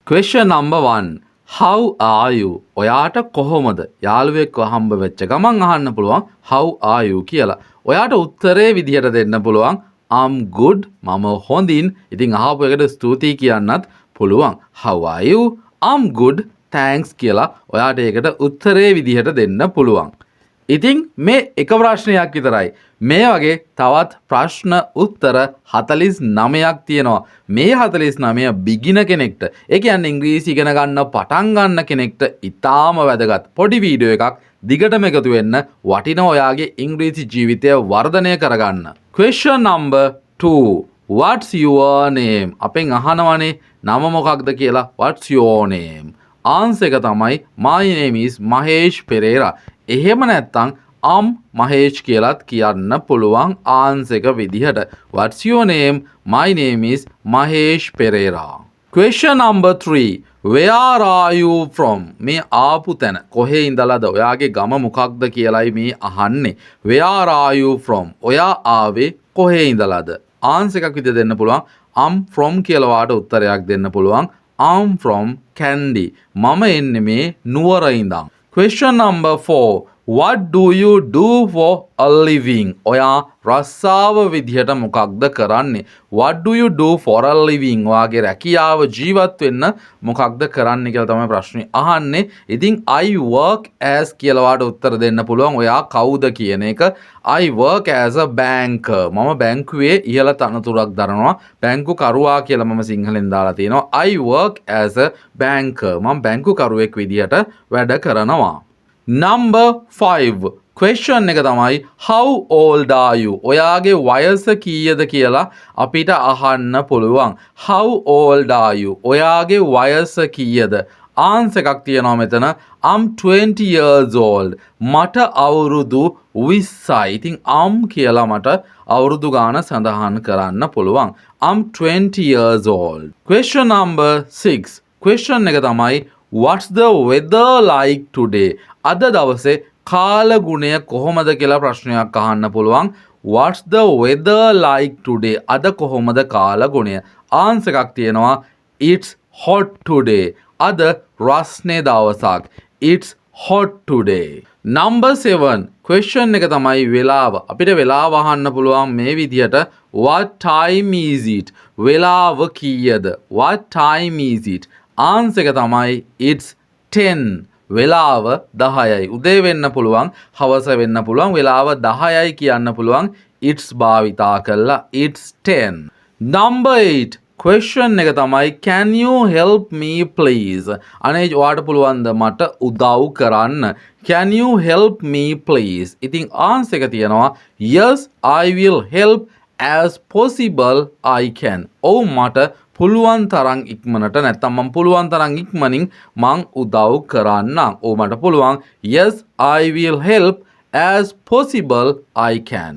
Question number 1. How are you? ඔයාට කොහොමද? යාළුවෙක්ව හම්බ වෙච්ච ගමන් අහන්න පුළුවන් how are you කියලා. ඔයාට උත්තරේ විදිහට දෙන්න පුළුවන් I'm good. මම හොඳින්. ඉතින් අහපු එකට ස්තුතියි කියන්නත් පුළුවන්. How are you? I'm good. Thanks කියලා ඔයාට ඒකට උත්තරේ විදිහට දෙන්න පුළුවන්. ඉතින් මේ එක ප්‍රශ්නයක් විතරයි. මේ වගේ තවත් ප්‍රශ්න උත්තර 49ක් තියෙනවා. මේ 49 බිගින කෙනෙක්ට, ඒ කියන්නේ ඉංග්‍රීසි ඉගෙන ගන්න පටන් ගන්න කෙනෙක්ට ඉතාම වැදගත් පොඩි වීඩියෝ එකක්. දිගටම එකතු වෙන්න වටිනවා ඔයාගේ ඉංග්‍රීසි ජීවිතය වර්ධනය කරගන්න. Question number 2. What's your name? අපෙන් අහනවනේ නම මොකක්ද කියලා. What's your name? answer එක තමයි my name is Mahesh Pereira. එහෙම නැත්නම් මහේෂ් කියලාත් කියන්න පුළුවන් answer එක විදිහට. What's your name? My name is Mahesh Pereira. Question number 3. Where are you from? මේ ආපු තැන කොහේ ඉඳලාද? ඔයාගේ ගම මොකක්ද කියලායි මේ අහන්නේ. Where are you from? ඔයා ආවේ කොහේ ඉඳලාද? answer එකක් විදිහට දෙන්න පුළුවන්. I'm from කියලා වාට උත්තරයක් දෙන්න පුළුවන්. I'm from Kandy. මම එන්නේ මේ නුවර ඉඳන්. Question number 4. What do you do for a living? ඔයා රස්සාව විදිහට මොකක්ද කරන්නේ? What do you do for a living? ඔයාගේ රැකියාව ජීවත් වෙන්න මොකක්ද කරන්නේ කියලා තමයි ප්‍රශ්නේ අහන්නේ. ඉතින් I work as කියලා වාට උත්තර දෙන්න පුළුවන්. ඔයා කවුද කියන එක. I work as a banker. මම බැංකුවේ ඉහළ තනතුරක් දරනවා. බැංකු කරුවා කියලා මම සිංහලෙන් දාලා තියෙනවා. I work as a banker. මම බැංකු කරුවෙක් විදිහට වැඩ කරනවා. Number 5. Question එක තමයි how old are you? ඔයාගේ වයස කීයද කියලා අපිට අහන්න පුළුවන්. How old are you? ඔයාගේ වයස කීයද? answer එකක් තියෙනවා මෙතන. I'm 20 years old. මට අවුරුදු 20යි. ඉතින් කියලා මට අවුරුදු ගාන සඳහන් කරන්න පුළුවන්. I'm 20 years old. Question number 6. Question එක තමයි what's the weather like today? අද දවසේ කාලගුණය කොහොමද කියලා ප්‍රශ්නයක් අහන්න පුළුවන්. What's the weather like today? අද කොහොමද කාලගුණය? answer එකක් තියෙනවා. It's hot today. අද රස්නේ දවසක්. It's hot today. Number 7. Question එක තමයි වෙලාව. අපිට වෙලාව අහන්න පුළුවන් මේ විදිහට. What time is it? වෙලාව කීයද? What time is it? answer එක තමයි it's 10. වෙලාව 10යි. උදේ වෙන්න පුළුවන්, හවස වෙන්න පුළුවන්. වෙලාව 10යි කියන්න පුළුවන්. it's භාවිතා කළා. it's 10. Number 8. Question එක තමයි can you help me please? අනේ ඔයාට පුළුවන්ද මට උදව් කරන්න? Can you help me please? ඉතින් answer එක තියෙනවා yes I will help as possible I can. ඔව් මට පුළුවන් තරම් ඉක්මනට නැත්නම් මම පුළුවන් තරම් ඉක්මනින් මං උදව් කරන්නම්. ඔව් මට පුළුවන්. Yes I will help as possible I can.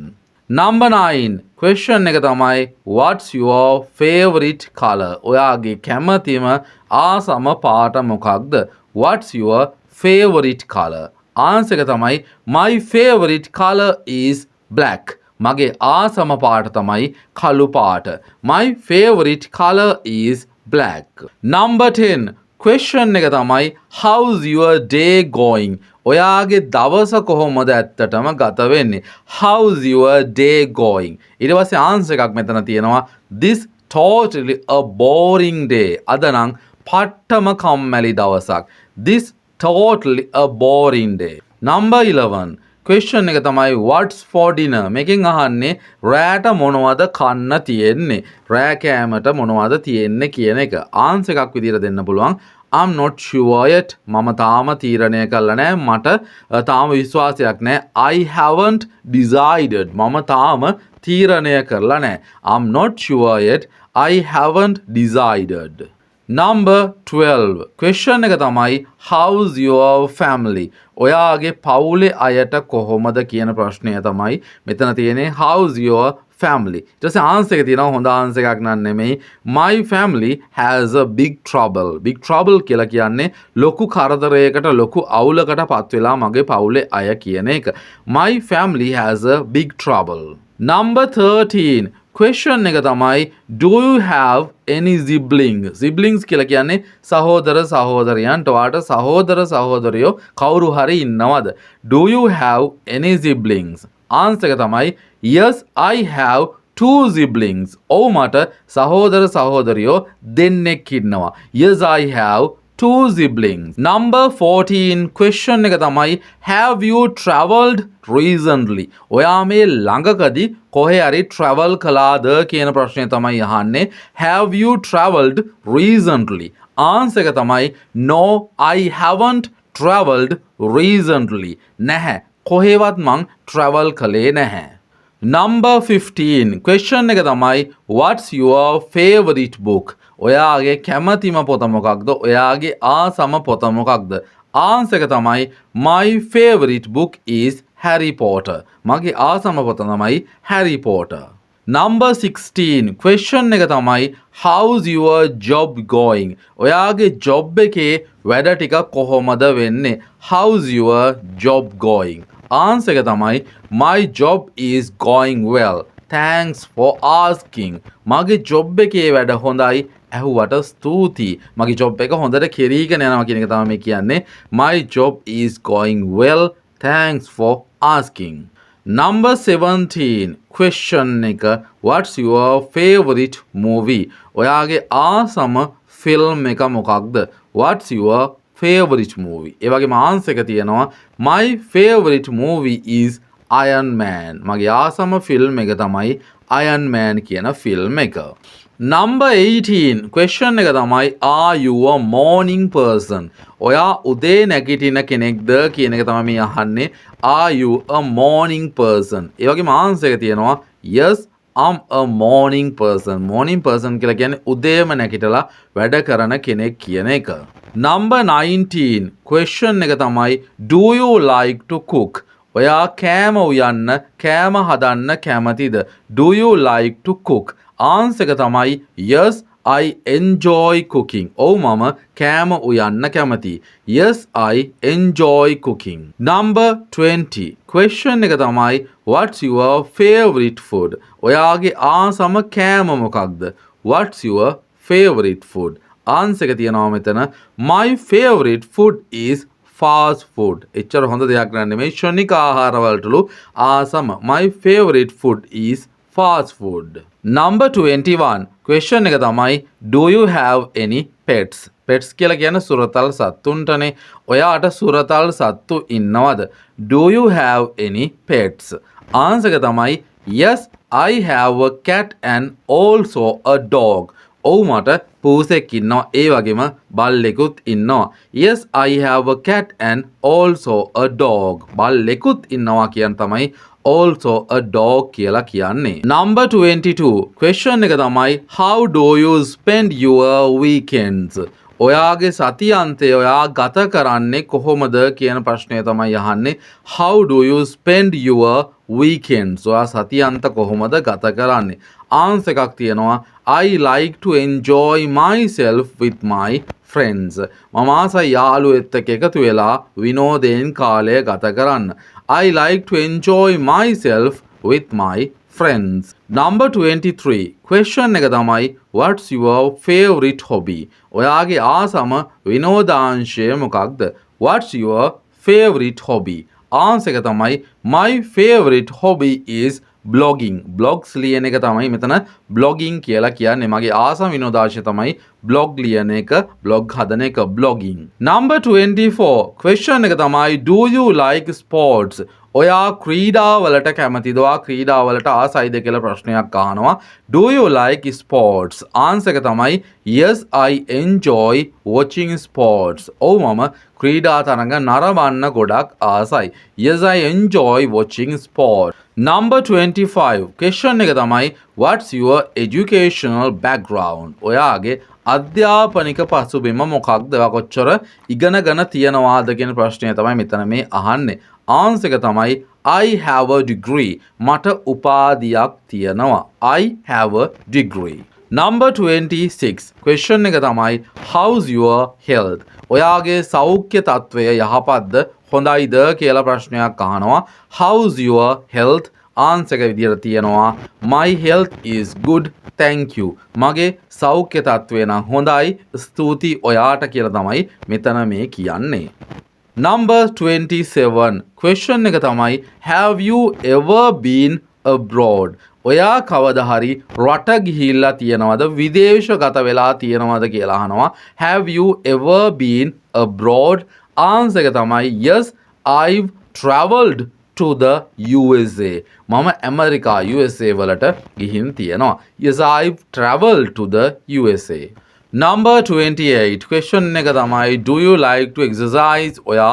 Number 9. Question එක තමයි what's your favorite color? ඔයාගේ කැමතිම ආසම පාට මොකක්ද? What's your favorite color? answer එක තමයි my favorite color is black. මගේ ආසම පාට තමයි කළු පාට. My favorite color is black. Number 10. Question එක තමයි how's your day going? ඔයාගේ දවස කොහොමද ඇත්තටම ගත වෙන්නේ? How's your day going? ඊට පස්සේ answer එකක් මෙතන තියෙනවා. This totally a boring day. අද නම් පට්ටම කම්මැලි දවසක්. This totally a boring day. Number 11. Question එක තමයි what's for dinner? මේකෙන් අහන්නේ රෑට මොනවද කන්න තියෙන්නේ? රෑ කෑමට මොනවද තියෙන්නේ කියන එක. answer එකක් විදිහට දෙන්න පුළුවන්. I'm not sure yet. මම තාම තීරණය කළා නෑ. මට තාම විශ්වාසයක් නෑ. I haven't decided. මම තාම තීරණය කරලා නෑ. I'm not sure yet. I haven't decided. Number 12. Question එක තමයි how's your family? ඔයාගේ පවුලේ අයට කොහොමද කියන ප්‍රශ්නය තමයි මෙතන තියෙන්නේ. how's your family? ඊට පස්සේ answer එක තියෙනවා. හොඳ answer එකක් නන් නෙමෙයි. My family has a big trouble. Big trouble කියලා කියන්නේ ලොකු කරදරයකට ලොකු අවුලකට පත් වෙලා මගේ පවුලේ අය කියන එක. My family has a big trouble. Number 13. question එක තමයි do you have any siblings කියලා කියන්නේ සහෝදර සහෝදරයන්ට වාට සහෝදර සහෝදරයෝ කවුරු හරි ඉන්නවද do you have any siblings answer එක තමයි yes I have two siblings ඔව් මට සහෝදර සහෝදරියෝ දෙන්නෙක් ඉන්නවා yes I have two siblings. Number 14 question එක තමයි have you travelled recently? ඔයා මේ ළඟකදී කොහේ හරි travel කළාද කියන ප්‍රශ්නය තමයි අහන්නේ. Have you travelled recently? answer එක තමයි no I haven't travelled recently. නැහැ. කොහෙවත් මං travel කළේ නැහැ. Number 15 question එක තමයි what's your favorite book? ඔයාගේ කැමතිම පොත මොකක්ද? ඔයාගේ ආසම පොත මොකක්ද? answer එක තමයි my favorite book is Harry Potter. මගේ ආසම පොත තමයි Harry Potter. Number 16 question එක තමයි how's your job going? ඔයාගේ job එකේ වැඩ ටික කොහොමද වෙන්නේ? how's your job going? answer එක තමයි my job is going well. thanks for asking. මගේ job එකේ වැඩ හොඳයි. ඇහුවට ස්තුතියි. මගේ job එක හොඳට කෙරීගෙන යනවා කියන එක තමයි මේ කියන්නේ. My job is going well. Thanks for asking. Number 17 question එක what's your favorite movie? ඔයාගේ ආසම film එක මොකක්ද? What's your favorite movie? ඒ වගේම answer එක තියෙනවා my favorite movie is Iron Man. මගේ ආසම film එක තමයි Iron Man කියන film එක. Number 18 question එක තමයි are you a morning person? ඔයා උදේ නැගිටින කෙනෙක්ද කියන එක තමයි මේ අහන්නේ. Are you a morning person? ඒ වගේම answer එක තියෙනවා yes I'm a morning person. morning person කියලා කියන්නේ උදේම නැගිටලා වැඩ කරන කෙනෙක් කියන එක. Number 19 question එක තමයි do you like to cook? ඔයා කෑම උයන්න කෑම හදන්න කැමතිද? Do you like to cook? answer එක තමයි yes I enjoy cooking. ඔව් මම කෑම උයන්න කැමතියි. yes I enjoy cooking. Number 20 question එක තමයි what's your favorite food? ඔයාගේ ආසම කෑම මොකක්ද? what's your favorite food? answer එක තියෙනවා මෙතන my favorite food is fast food. එච්චර හොඳ දෙයක් නෙමෙයි. ශනික ආහාරවලටලු ආසම my favorite food is fast food. Number 21 question එක තමයි do you have any pets? pets කියලා කියන්නේ සුරතල් සත්තුන්ටනේ. ඔයාට සුරතල් සත්තු ඉන්නවද? do you have any pets? answer එක තමයි yes I have a cat and also a dog. ඔව් මට පූසෙක් ඉන්නවා ඒ වගේම බල්ලෙකුත් ඉන්නවා. yes I have a cat and also a dog. බල්ලෙකුත් ඉන්නවා කියන තමයි also a dog කියලා කියන්නේ. Number 22 question එක තමයි how do you spend your weekends? ඔයාගේ සතියන්තය ඔයා ගත කරන්නේ කොහොමද කියන ප්‍රශ්නය තමයි අහන්නේ. how do you spend your weekends? ඔයා සතියන්ත කොහොමද ගත කරන්නේ? answer එකක් තියෙනවා I like to enjoy myself with my friends. මම ආසයි යාළුවෙක් එක්ක එකතු වෙලා විනෝදයෙන් කාලය ගත කරන්න. I like to enjoy myself with my friends. Number 23 question එක තමයි what's your favorite hobby? ඔයාගේ ආසම විනෝදාංශය මොකක්ද? what's your favorite hobby? answer එක තමයි my favorite hobby is blogging. blogs ලියන එක තමයි මෙතන blogging කියලා කියන්නේ. මගේ ආසම විනෝදාංශය තමයි blog ලියන එක, blog හදන එක blogging. Number 24 question එක තමයි do you like sports? ඔයා ක්‍රීඩාවලට කැමතිද? ඔයා ක්‍රීඩාවලට ආසයිද කියලා ප්‍රශ්නයක් අහනවා. do you like sports? answer එක තමයි yes I enjoy watching sports. ඔව් මම ක්‍රීඩා තරඟ නරඹන්න ගොඩක් ආසයි. yes I enjoy watching sports. Number 25 question එක තමයි what's your educational background? ඔයාගේ අධ්‍යාපනික පසුබිම මොකක්ද? ඔයා කොච්චර ඉගෙනගෙන තියනවාද කියන ප්‍රශ්නය තමයි මෙතන මේ අහන්නේ. answer එක තමයි I have a degree. මට උපාධියක් තියෙනවා. I have a degree. Number 26 question එක තමයි how's your health? ඔයාගේ සෞඛ්‍ය තත්ත්වය යහපත්ද හොඳයිද කියලා ප්‍රශ්නයක් අහනවා. how's your health? ආන්සර් එක විදිහට තියෙනවා my health is good thank you. මගේ සෞඛ්‍ය තත්ත්වය නම් හොඳයි ස්තුතියි ඔයාට කියලා තමයි මෙතන මේ කියන්නේ. Number 27 question එක තමයි have you ever been abroad? ඔයා කවදා හරි රට ගිහිල්ලා තියනවද විදේශගත වෙලා තියනවද කියලා අහනවා. have you ever been abroad? answer එක තමයි yes I've traveled to the USA. මම ඇමරිකා USA වලට ගිහින් තියනවා. yes I've traveled to the USA. Number 28 question එක තමයි do you like to exercise? ඔයා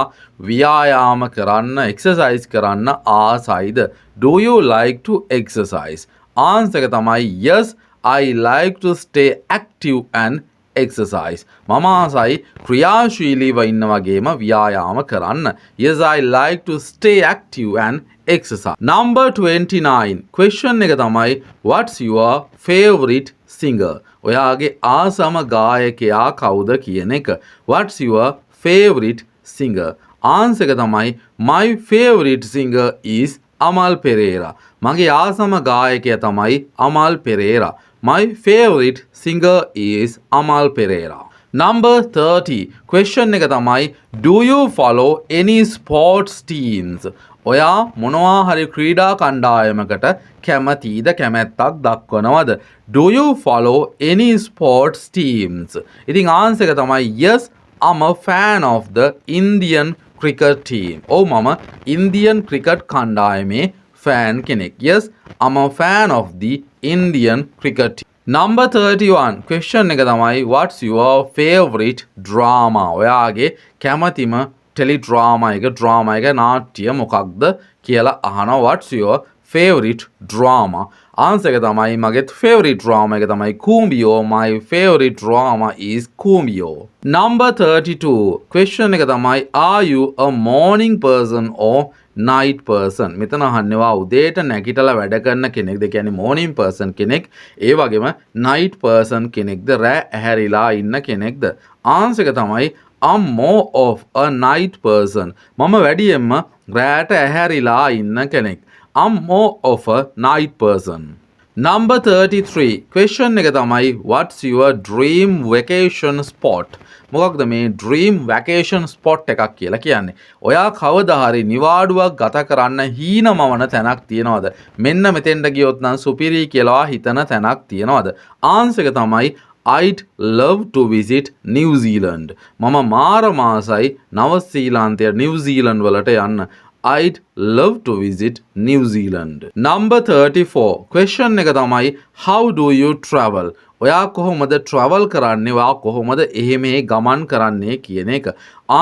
ව්‍යායාම කරන්න exercise කරන්න ආසයිද? do you like to exercise? answer එක තමයි yes I like to stay active and exercise. මම ආසයි ක්‍රියාශීලීව ඉන්න වගේම ව්‍යායාම කරන්න. yes I like to stay active and exercise. Number 29 question එක තමයි what's your favorite singer? ඔයාගේ ආසම ගායකයා කවුද කියන එක. what's your favorite singer? answer එක තමයි my favorite singer is Amal Pereira. මගේ ආසම ගායකයා තමයි Amal Pereira. my favorite singer is Amal Pereira. Number 30 question එක තමයි do you follow any sports teams? ඔයා මොනවා හරි ක්‍රීඩා කණ්ඩායමකට කැමතිද කැමැත්තක් දක්වනවද? do you follow any sports teams? ඉතින් answer එක තමයි yes I'm a fan of the Indian cricket team. ඔව් මම Indian cricket කණ්ඩායමේ fan කෙනෙක්. yes I'm a fan of the Indian cricket team. Number 31 question එක තමයි what's your favorite drama? ඔයාගේ කැමතිම ටෙලිඩ්‍රාමා එක නාට්‍ය මොකක්ද කියලා අහනවා. what's your favorite drama? answer එක තමයි මගේ favorite drama එක තමයි Kumbio. my favorite drama is Kumbio. Number 32 question එක තමයි are you a morning person or night person? මෙතන අහන්නේවා උදේට නැගිටලා වැඩ කරන කෙනෙක්ද කියන්නේ morning person කෙනෙක් ඒ වගේම night person කෙනෙක්ද රෑ ඇහැරිලා ඉන්න කෙනෙක්ද? answer එක තමයි I'm more of a night person. මම වැඩියෙන්ම රෑට ඇහැරිලා ඉන්න කෙනෙක්. I'm more of a night person. Number 33 question එක තමයි what's your dream vacation spot? මොකක්ද මේ dream vacation spot එකක් කියලා කියන්නේ? ඔයා කවදා හරි නිවාඩුවක් ගත කරන්න හීනමවන තැනක් තියනවද? මෙන්න මෙතෙන්ට ගියොත් නම් සුපිරි කියලා හිතන තැනක් තියනවද? answer එක තමයි I'd love to visit New Zealand. මම මාරමාසයි නවසීලාන්තය New Zealand වලට යන්න. I'd love to visit New Zealand. Number 34 question එක තමයි how do you travel? ඔයා කොහොමද travel කරන්නේ? ඔයා කොහොමද එහෙ මෙහෙ ගමන් කරන්නේ කියන එක.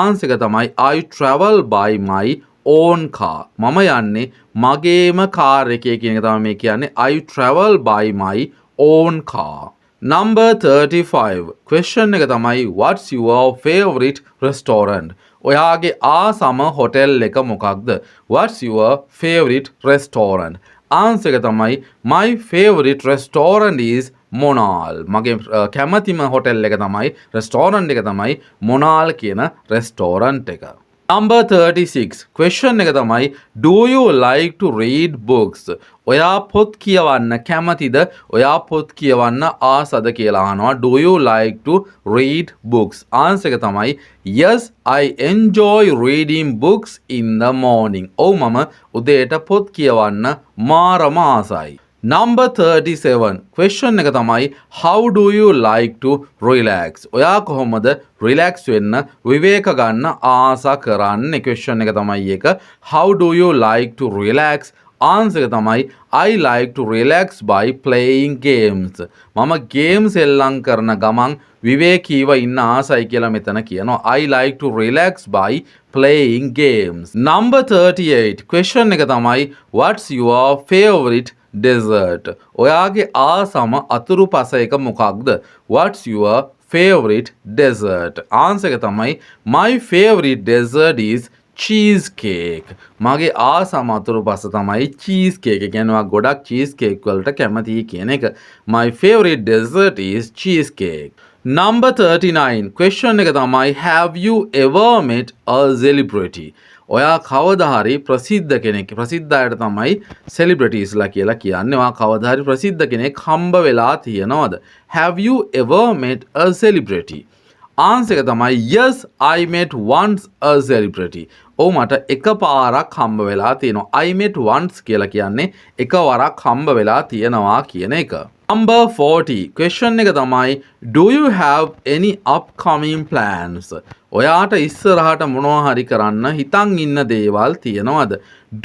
answer එක තමයි I travel by my own car. මම යන්නේ මගේම කාර් එකේ කියන එක තමයි මේ කියන්නේ. I travel by my own car. Number 35 question එක තමයි what's your favorite restaurant? ඔයාගේ ආසම හොටෙල් එක මොකක්ද? what's your favorite restaurant? answer එක තමයි my favorite restaurant is Monal. මගේ කැමතිම හොටෙල් එක තමයි restaurant එක තමයි Monal කියන restaurant එක. Number 36 question එක තමයි do you like to read books? ඔයා පොත් කියවන්න කැමතිද? ඔයා පොත් කියවන්න ආසද කියලා අහනවා. do you like to read books? answer එක තමයි yes I enjoy reading books in the morning. ඔව් මම උදේට පොත් කියවන්න මාරම ආසයි. Number 37 question එක තමයි how do you like to relax? ඔයා කොහොමද relax වෙන්න විවේක ගන්න ආසා කරන්නේ? question එක තමයි ඒක. how do you like to relax? answer එක තමයි I like to relax by playing games. මම games එල්ලම් කරන ගමන් විවේකීව ඉන්න ආසයි කියලා මෙතන කියනවා. I like to relax by playing games. Number 38 question එක තමයි what's your favorite dessert? ඔයාගේ ආසම අතුරු පස එක මොකක්ද? what's your favorite dessert? answer එක තමයි my favorite dessert is cheesecake. මගේ ආසම අතුරු පස තමයි cheesecake. කියන්නේ ගොඩක් cheesecake වලට කැමතියි කියන එක. my favorite dessert is cheesecake. Number 39 question එක තමයි have you ever met a celebrity? ඔයා කවදා හරි ප්‍රසිද්ධ කෙනෙක් ප්‍රසිද්ධ අයට තමයි celebritiesලා කියලා කියන්නේ. ඔයා කවදා හරි ප්‍රසිද්ධ කෙනෙක් හම්බ වෙලා තියෙනවද? Have you ever met a celebrity? answer එක තමයි yes I met once a celebrity. ඔව් මට එකපාරක් හම්බ වෙලා තියෙනවා. I met once කියලා කියන්නේ එකවරක් හම්බ වෙලා තියෙනවා කියන එක. Number 40 question එක තමයි do you have any upcoming plans? ඔයාට ඉස්සරහට මොනවා හරි කරන්න හිතන් ඉන්න දේවල් තියෙනවද?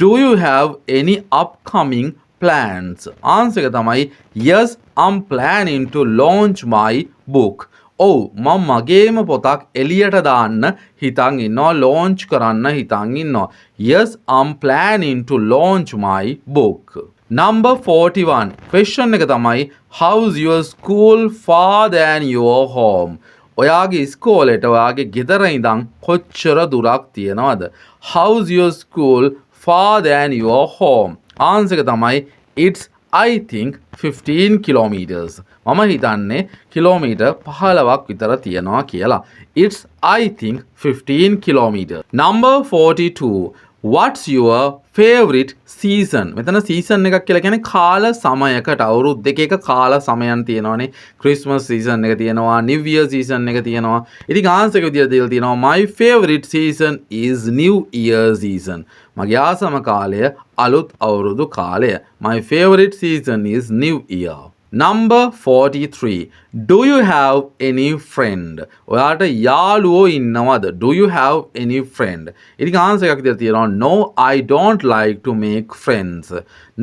Do you have any upcoming plans? answer එක තමයි yes I'm planning to launch my book. ඔව් මම මගේම පොතක් එළියට දාන්න හිතන් ඉන්නවා launch කරන්න හිතන් ඉන්නවා. Yes I'm planning to launch my book. Number 41 question එක තමයි how's your school far than your home? ඔයාගේ ඉස්කෝලේට ඔයාගේ ගෙදර ඉඳන් කොච්චර දුරක් තියෙනවද? How's your school far than your home? answer එක තමයි it's I think 15 kilometers. මම හිතන්නේ කිලෝමීටර් 15ක් විතර තියෙනවා කියලා. It's I think 15 kilometers. Number 42 what's your favorite season? මෙතන season එකක් කියලා කියන්නේ කාල සමයකට අවුරුදු දෙකක කාල සමයන් තියෙනවානේ. Christmas season එක තියෙනවා, New Year season එක තියෙනවා. ඉතින් answer එක විදියට දීලා තියෙනවා my favorite season is New Year season. මගේ ආසම කාලය අලුත් අවුරුදු කාලය. My favorite season is New Year. Number 43 do you have any friend? ඔයාට යාළුවෝ ඉන්නවද? Do you have any friend? ඉතින් answer එකක් විදියට තියෙනවා no I don't like to make friends.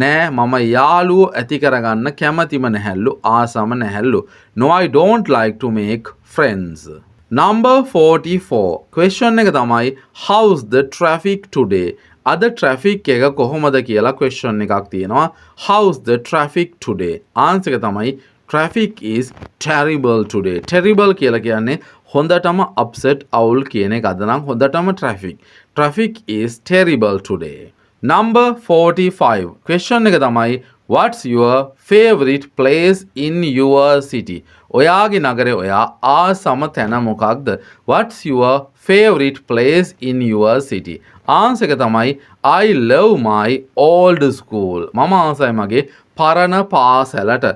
නෑ මම යාළුවෝ ඇති කරගන්න කැමතිම නැහැලු ආසම නැහැලු. No I don't like to make friends. Number 44 question එක තමයි how's the traffic today? අද traffic එක කොහොමද කියලා question එකක් තියෙනවා. How's the traffic today? answer එක තමයි traffic is terrible today. terrible කියලා කියන්නේ හොඳටම upset අවුල් කියන එක. අද නම් හොඳටම traffic is terrible today. Number 45 question එක තමයි what's your favorite place in your city? ඔයාගේ නගරේ ඔයා ආසම තැන මොකක්ද? What's your favorite place in your city? answer එක තමයි I love my old school. මම ආසයි මගේ පරණ පාසලට.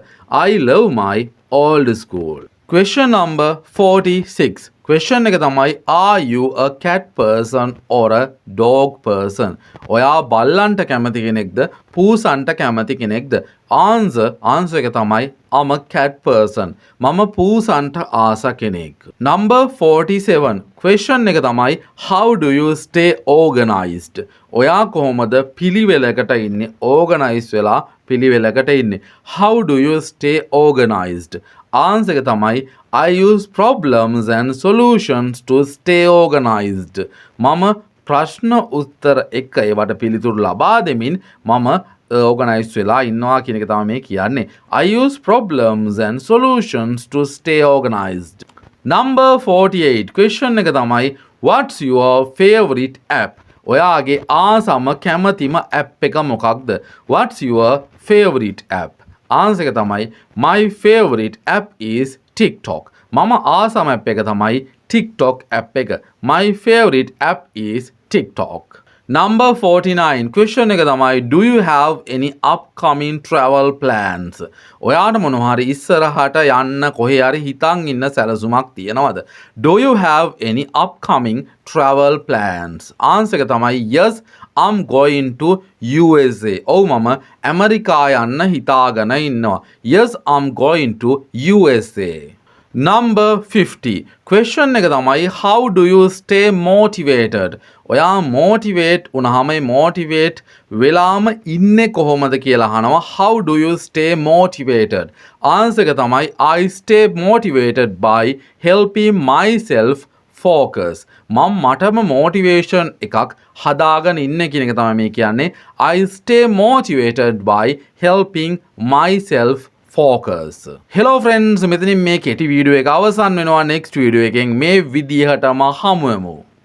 I love my old school. Question number 46 question එක තමයි are you a cat person or a dog person? ඔයා බල්ලන්ට කැමති කෙනෙක්ද පූසන්ට කැමති කෙනෙක්ද? answer එක තමයි I'm a cat person. මම පූසන්ට ආස කෙනෙක්. Number 47 question එක තමයි how do you stay organized? ඔයා කොහොමද පිළිවෙලකට ඉන්නේ? organize වෙලා පිළිවෙලකට ඉන්නේ. How do you stay organized? answer එක තමයි I use problems and solutions to stay organized. මම ප්‍රශ්න උත්තර එක්ක ඒවට පිළිතුරු ලබා දෙමින් මම organize වෙලා ඉන්නවා කියන එක තමයි මේ කියන්නේ. I use problems and solutions to stay organized. Number 48 question එක තමයි what's your favorite app? ඔයාගේ ආසම කැමතිම app එක මොකක්ද? What's your favorite app? answer එක තමයි my favorite app is TikTok. මම ආසම app එක තමයි TikTok app එක. My favorite app is TikTok. Number 49 question එක තමයි do you have any upcoming travel plans? ඔයාට මොනවා හරි ඉස්සරහට යන්න කොහේ හරි හිතන් ඉන්න සැලසුමක් තියෙනවද? Do you have any upcoming travel plans? answer එක තමයි yes I'm going to USA. ඔව් මම ඇමරිකා යන්න හිතාගෙන ඉන්නවා. Yes I'm going to USA. Number 50 question එක තමයි how do you stay motivated? ඔයා motivate වුණාම motivate වෙලාම ඉන්නේ කොහොමද කියලා අහනවා. How do you stay motivated? answer එක තමයි I stay motivated by helping myself focus. මම මටම motivation එකක් හදාගෙන ඉන්නේ කියන එක තමයි මේ කියන්නේ. I stay motivated by helping myself focus. Hello friends, මෙතනින් මේ කෙටි වීඩියෝ එක අවසන් වෙනවා. next වීඩියෝ එකෙන් මේ විදිහටම හමු වෙමු.